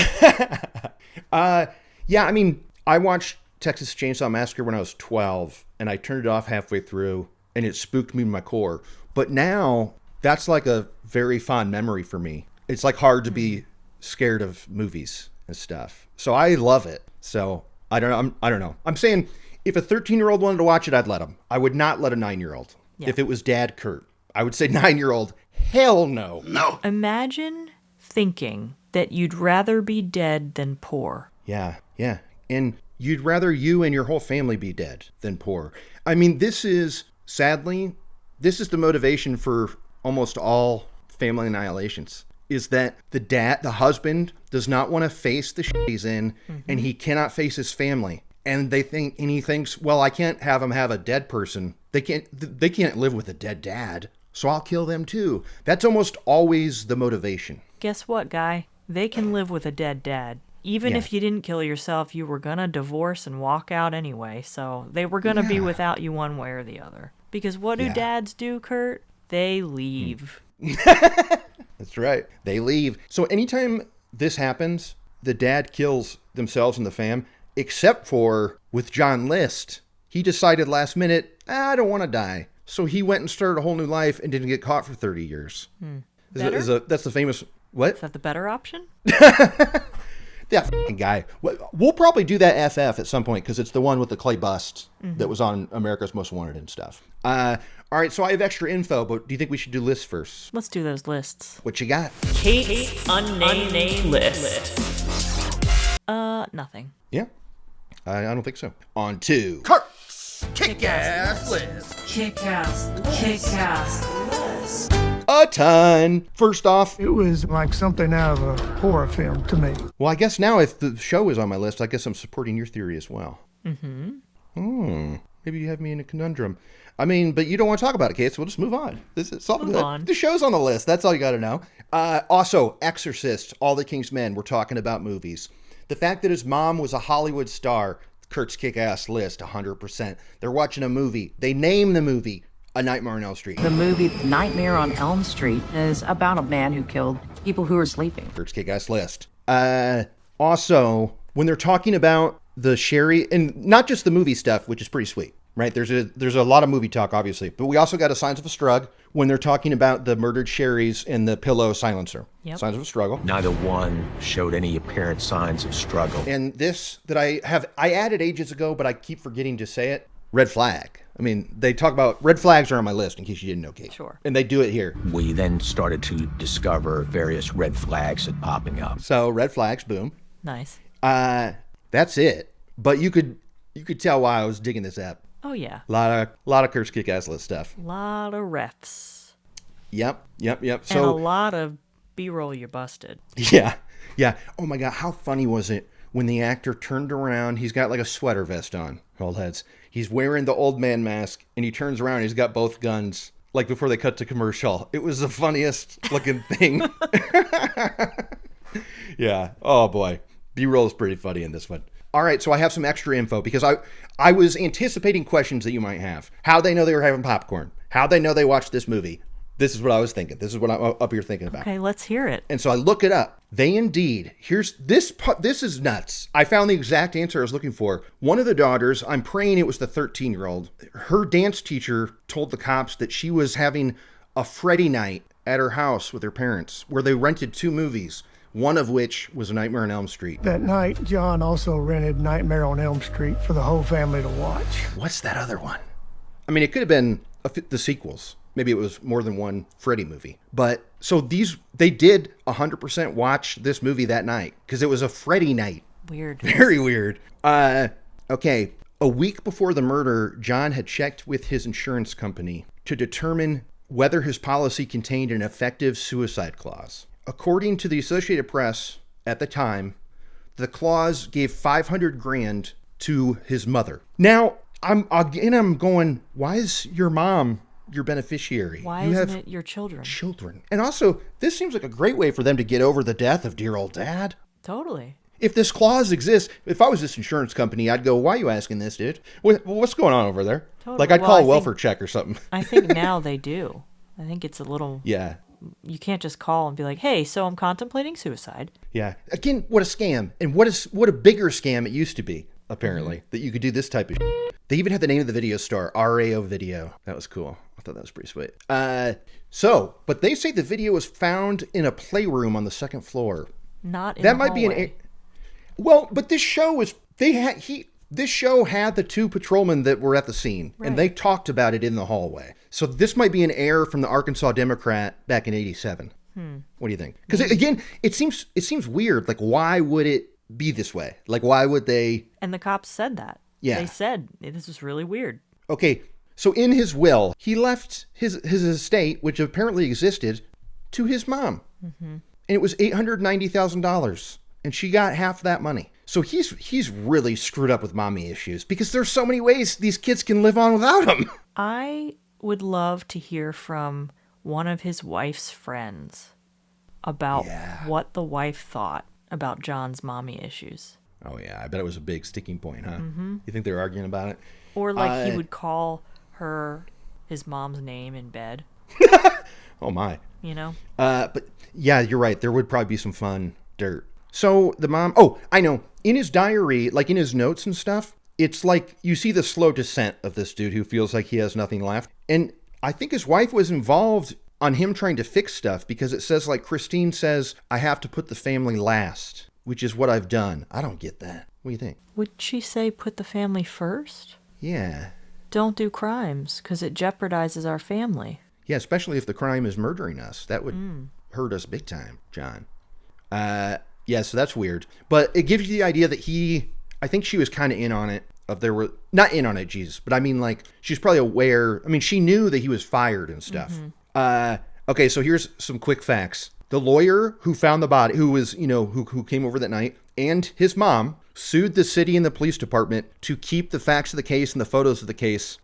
Yeah, I mean, I watched Texas Chainsaw Massacre when I was 12, and I turned it off halfway through, and it spooked me to my core. But now that's like a very fond memory for me. It's like hard to be scared of movies and stuff. So I love it. So I don't know. I'm saying if a 13-year-old wanted to watch it, I'd let him. I would not let a 9-year-old. Yeah. If it was Dad Kurt, I would say 9-year-old. Hell no. No. Imagine thinking that you'd rather be dead than poor. Yeah. And you'd rather you and your whole family be dead than poor. I mean, sadly, this is the motivation for almost all family annihilations, is that the husband does not want to face the shit he's in, and he cannot face his family. And he thinks, well, I can't have him have a dead person. They can't live with a dead dad, so I'll kill them too. That's almost always the motivation. Guess what, guy? They can live with a dead dad. Even if you didn't kill yourself, you were going to divorce and walk out anyway. So they were going to be without you one way or the other. Because what do dads do, Kurt? They leave. That's right. They leave. So anytime this happens, the dad kills themselves and the fam, except for with John List. He decided last minute, I don't want to die. So he went and started a whole new life and didn't get caught for 30 years. That's the famous... What? Is that the better option? That fucking guy. We'll probably do that FF at some point because it's the one with the clay bust that was on America's Most Wanted and stuff. All right, so I have extra info, but do you think we should do lists first? Let's do those lists. What you got? Kate's unnamed list. Nothing. Yeah, I don't think so. On to Kurt's Kick-Ass List. Kick-Ass list. A ton. First off, it was like something out of a horror film to me. Well, I guess now if the show is on my list, I guess I'm supporting your theory as well. Maybe you have me in a conundrum. I mean, but you don't want to talk about it, Kate, so we'll just move on. It's all good. The show's on the list. That's all you got to know. Also, Exorcist, All the King's Men. We're talking about movies. The fact that his mom was a Hollywood star, Kurt's Kick-Ass List, 100%. They're watching a movie. They name the movie A Nightmare on Elm Street. The movie Nightmare on Elm Street is about a man who killed people who were sleeping. Kurt's Kick-Ass List. Also, when they're talking about the Sherry, and not just the movie stuff, which is pretty sweet, right? There's a lot of movie talk, obviously, but we also got a Signs of a Strug when they're talking about the murdered Sherrys and the pillow silencer. Yep. Signs of a Struggle. Neither one showed any apparent signs of struggle. And this that I added ages ago, but I keep forgetting to say it. Red flag. I mean, they talk about red flags are on my list in case you didn't know, Kate. Sure. And they do it here. We then started to discover various red flags that popping up. So red flags, boom. Nice. That's it. But you could tell why I was digging this app. Oh yeah. Lot of Kurt's Kick-Ass List stuff. Lot of refs. Yep. So, and a lot of B-roll you busted. Yeah. Oh my God, how funny was it when the actor turned around? He's got like a sweater vest on. Old heads. He's wearing the old man mask, and he turns around. He's got both guns. Like before they cut to commercial. It was the funniest looking thing. Yeah. Oh boy. B-roll is pretty funny in this one. All right, so I have some extra info because I was anticipating questions that you might have. How they know they were having popcorn? How they know they watched this movie? This is what I was thinking. This is what I'm up here thinking about. Okay, let's hear it. And so I look it up. They indeed. Here's this. This is nuts. I found the exact answer I was looking for. One of the daughters, I'm praying it was the 13-year-old. Her dance teacher told the cops that she was having a Freddy night at her house with her parents, where they rented 2 movies. One of which was A Nightmare on Elm Street. That night, John also rented Nightmare on Elm Street for the whole family to watch. What's that other one? I mean, it could have been the sequels. Maybe it was more than one Freddy movie. But so they did 100% watch this movie that night because it was a Freddy night. Weird. Very weird. Okay. A week before the murder, John had checked with his insurance company to determine whether his policy contained an effective suicide clause. According to the Associated Press at the time, the clause gave $500,000 to his mother. Now, I'm going, why is your mom your beneficiary? Why isn't it your children? And also, this seems like a great way for them to get over the death of dear old dad. Totally. If this clause exists, if I was this insurance company, I'd go, why are you asking this, dude? What's going on over there? Totally. Like, I'd call a welfare check or something. I think now they do. I think it's a little... Yeah. You can't just call and be like, hey, so I'm contemplating suicide. Yeah. Again, what a scam. And what a bigger scam it used to be, apparently, that you could do this type of shit. They even had the name of the video store, RAO Video. That was cool. I thought that was pretty sweet. But they say the video was found in a playroom on the second floor. Not in that the might hallway. be well, but this show was this show had the two patrolmen that were at the scene, and they talked about it in the hallway. So this might be an error from the Arkansas Democrat back in '87. What do you think? Because again, it seems weird. Like, why would it be this way? Like, why would they? And the cops said that. Yeah. They said this is really weird. Okay, so in his will, he left his estate, which apparently existed, to his mom. And it was $890,000. And she got half that money. So he's really screwed up with mommy issues because there's so many ways these kids can live on without him. I would love to hear from one of his wife's friends about what the wife thought about John's mommy issues. Oh, yeah. I bet it was a big sticking point, huh? You think they were arguing about it? Or like he would call her his mom's name in bed. Oh, my. You know? But yeah, you're right. There would probably be some fun dirt. So the mom, oh, I know. In his diary, like in his notes and stuff, it's like you see the slow descent of this dude who feels like he has nothing left. And I think his wife was involved on him trying to fix stuff because it says, like, Christine says, I have to put the family last, which is what I've done. I don't get that. What do you think? Would she say put the family first? Yeah. Don't do crimes because it jeopardizes our family. Yeah, especially if the crime is murdering us. That would hurt us big time, John. Yeah, so that's weird. But it gives you the idea that I think she was kind of in on it. Not in on it, Jesus, but I mean, like, she's probably aware. I mean, she knew that he was fired and stuff. Okay, so here's some quick facts. The lawyer who found the body, who was, who came over that night, and his mom sued the city and the police department to keep the facts of the case and the photos of the case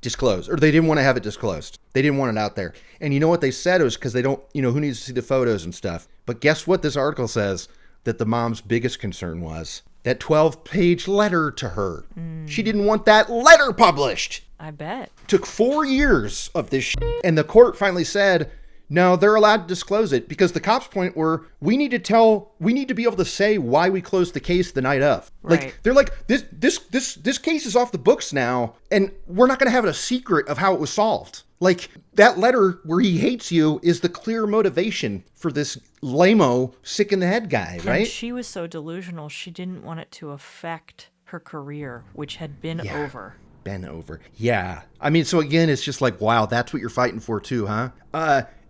disclosed, or they didn't want to have it disclosed. They didn't want it out there. And you know what they said? It was because they don't, who needs to see the photos and stuff. But guess what this article says that the mom's biggest concern was? That 12-page letter to her. She didn't want that letter published. I bet. Took 4 years of this and the court finally said, no, they're allowed to disclose it because the cops' point were, we need to be able to say why we closed the case the night of. Right. Like, they're like, this case is off the books now, and we're not going to have a secret of how it was solved. Like, that letter where he hates you is the clear motivation for this lame-o, sick-in-the-head guy, right? And she was so delusional, she didn't want it to affect her career, which had been over. Been over. Yeah. I mean, so again, it's just like, wow, that's what you're fighting for too, huh?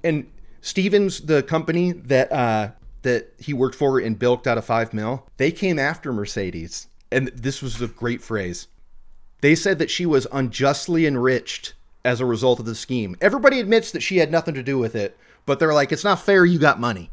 And Stevens, the company that he worked for and bilked out of $5 million, they came after Mercedes. And this was a great phrase. They said that she was unjustly enriched as a result of the scheme. Everybody admits that she had nothing to do with it, but they're like, it's not fair, you got money.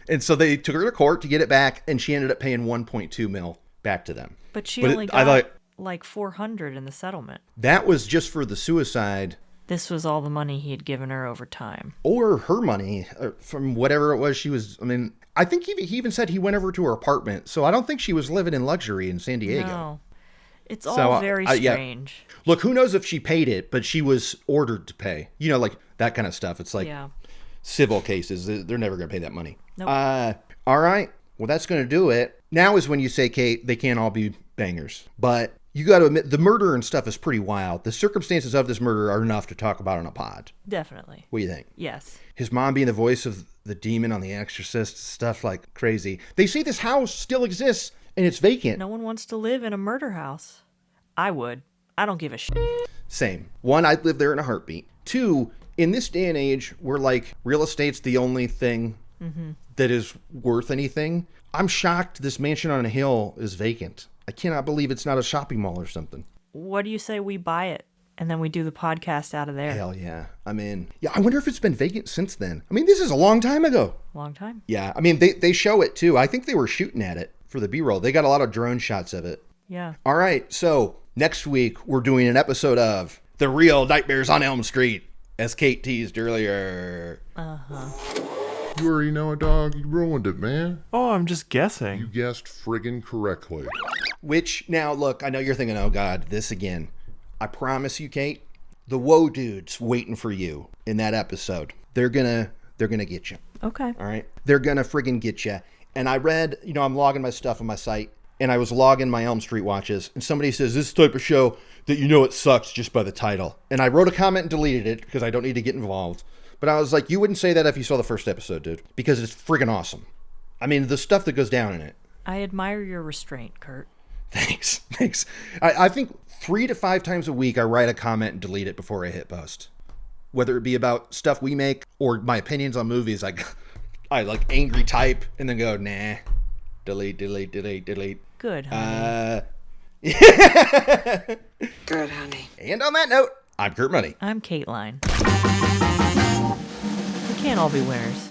And so they took her to court to get it back, and she ended up paying $1.2 million back to them. But she only got like $400 in the settlement. That was just for the suicide. This was all the money he had given her over time. Or her money from whatever it was she was. I mean, I think he even said he went over to her apartment. So I don't think she was living in luxury in San Diego. No. It's all very strange. Yeah. Look, who knows if she paid it, but she was ordered to pay. Like that kind of stuff. It's like civil cases. They're never going to pay that money. Nope. All right. Well, that's going to do it. Now is when you say, Kate, they can't all be bangers. But you got to admit, the murder and stuff is pretty wild. The circumstances of this murder are enough to talk about on a pod. Definitely. What do you think? Yes. His mom being the voice of the demon on The Exorcist, stuff like crazy. They say this house still exists and it's vacant. No one wants to live in a murder house. I would. I don't give a shit. Same. One, I'd live there in a heartbeat. Two, in this day and age where like real estate's the only thing that is worth anything, I'm shocked this mansion on a hill is vacant. I cannot believe it's not a shopping mall or something. What do you say we buy it and then we do the podcast out of there? Hell yeah. I'm in. Yeah, I wonder if it's been vacant since then. I mean, this is a long time ago. Long time. Yeah, I mean, they show it too. I think they were shooting at it for the B-roll. They got a lot of drone shots of it. Yeah. All right, so next week we're doing an episode of The Real Nightmares on Elm Street, as Kate teased earlier. You already know it, dog. You ruined it, man. Oh, I'm just guessing. You guessed friggin' correctly. Which, now, look, I know you're thinking, oh, God, this again. I promise you, Kate, the Woe Dudes waiting for you in that episode. They're gonna get you. Okay. All right? They're gonna friggin' get you. And I read, I'm logging my stuff on my site, and I was logging my Elm Street watches, and somebody says, this type of show that you know it sucks just by the title. And I wrote a comment and deleted it because I don't need to get involved. But I was like, you wouldn't say that if you saw the first episode, dude, because it's friggin' awesome. I mean, the stuff that goes down in it. I admire your restraint, Kurt. Thanks. I think 3 to 5 times a week I write a comment and delete it before I hit post. Whether it be about stuff we make or my opinions on movies, I like angry type and then go, nah, delete. Good, honey. Good, honey. And on that note, I'm Kurt Money. I'm Kateline. We can't all be winners.